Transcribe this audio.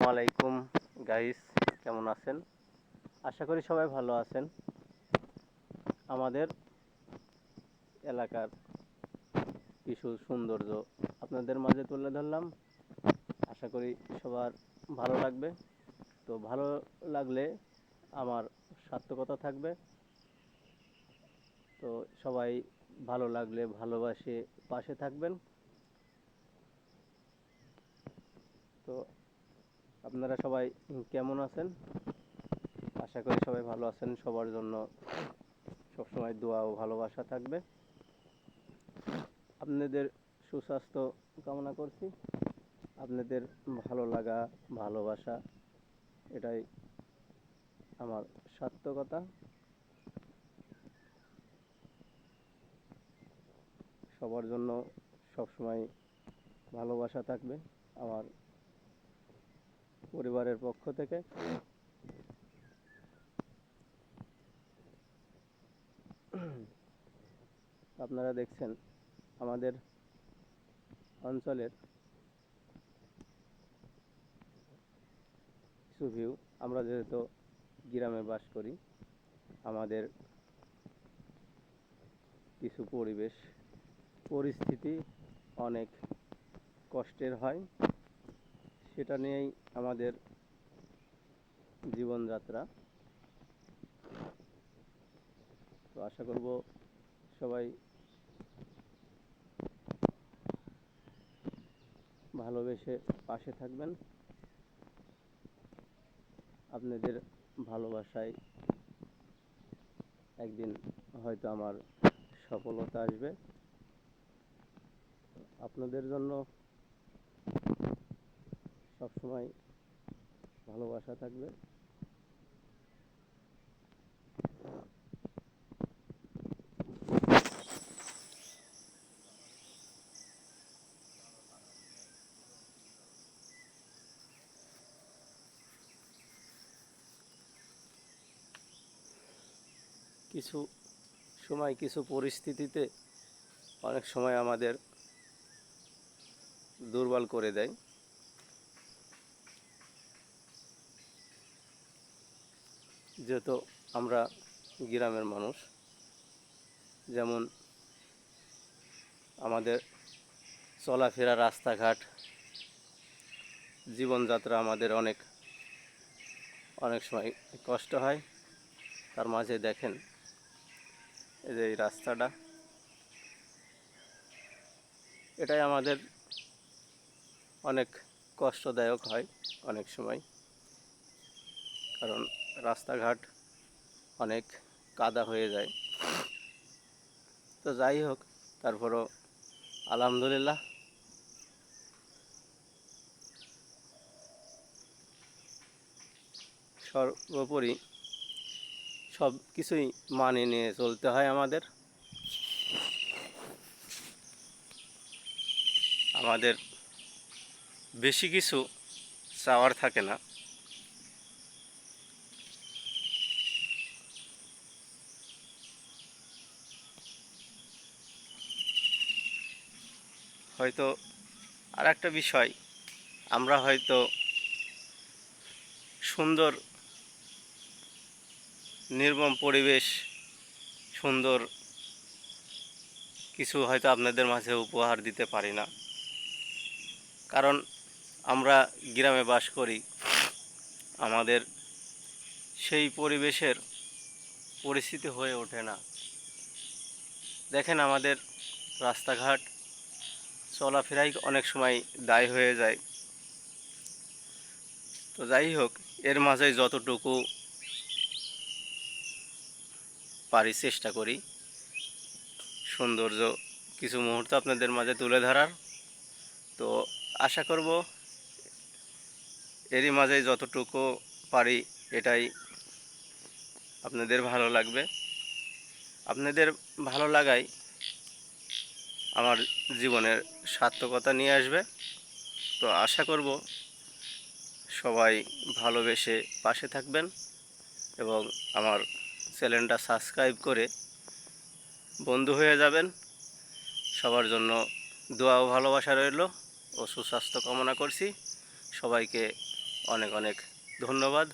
আলাইকুম গাইস, কেমন আছেন? আশা করি সবাই ভালো আছেন। আমাদের এলাকার কিছু সৌন্দর্য আপনাদের মাঝে তুলে ধরলাম। আশা করি সবার ভালো লাগবে। তো ভালো লাগলে আমার সার্থকতা থাকবে। তো সবাই ভালো লাগলে ভালোবাসে পাশে থাকবেন। তো আপনারা সবাই কেমন আছেন? আশা করি সবাই ভালো আছেন। সবার জন্য সবসময় দোয়া ও ভালোবাসা থাকবে। আপনাদের সুস্বাস্থ্য কামনা করছি। আপনাদের ভালো লাগা, ভালোবাসা, এটাই আমার সার্থকতা। সবার জন্য সবসময় ভালোবাসা থাকবে আমার পরিবারের পক্ষ থেকে। আপনারা দেখছেন আমাদের অঞ্চলের কিছু ভিউ। আমরা যেহেতু গ্রামে বাস করি, আমাদের কিছু পরিস্থিতি অনেক কষ্টের হয়। সেটা নিয়েই আমাদের জীবনযাত্রা। তো আশা করব সবাই ভালোবেসে পাশে থাকবেন। আপনাদের ভালোবাসায় একদিন হয়তো আমার সফলতা আসবে। আপনাদের জন্য সবসময় ভালোবাসা থাকবে। কিছু সময় কিছু পরিস্থিতিতে অনেক সময় আমাদের দুর্বল করে দেয়। যেহেতু আমরা গ্রামের মানুষ, যেমন আমাদের চলাফেরা, রাস্তাঘাট, জীবনযাত্রা আমাদের অনেক সময় কষ্ট হয়। তার মাঝে দেখেন এই যে এই রাস্তাটা, এটাই আমাদের অনেক কষ্টদায়ক হয় অনেক সময়। কারণ রাস্তাঘাট অনেক কাদা হয়ে যায়। তো যাই হোক, তারপরও আলহামদুলিল্লাহ সর্বোপরি সব কিছুই মানিয়ে নিয়ে চলতে হয় আমাদের। আমাদের বেশি কিছু চাওয়ার থাকে না। হয়তো আর একটা বিষয়, আমরা হয়তো সুন্দর নির্মম পরিবেশ, সুন্দর কিছু হয়তো আপনাদের মাঝে উপহার দিতে পারি না। কারণ আমরা গ্রামে বাস করি, আমাদের সেই পরিবেশের পরিস্থিতি হয়ে ওঠে না। দেখেন আমাদের রাস্তাঘাট চলাফেরাই অনেক সময় দায় হয়ে যায়। তো যাই হোক, এর মাঝে যতটুকু পারি চেষ্টা করি সৌন্দর্য কিছু মুহূর্ত আপনাদের মাঝে তুলে ধরার। তো আশা করব এরই মাঝে যতটুকু পারি এটাই আপনাদের ভালো লাগবে। আপনাদের ভালো লাগাই আমার জীবনের সার্থকতা নিয়ে আসবে। তো আশা করব সবাই ভালোবেসে পাশে থাকবেন এবং আমার চ্যানেলটা সাবস্ক্রাইব করে বন্ধু হয়ে যাবেন। সবার জন্য দোয়া ও ভালোবাসা রইল ও সুস্বাস্থ্য কামনা করছি। সবাইকে অনেক অনেক ধন্যবাদ।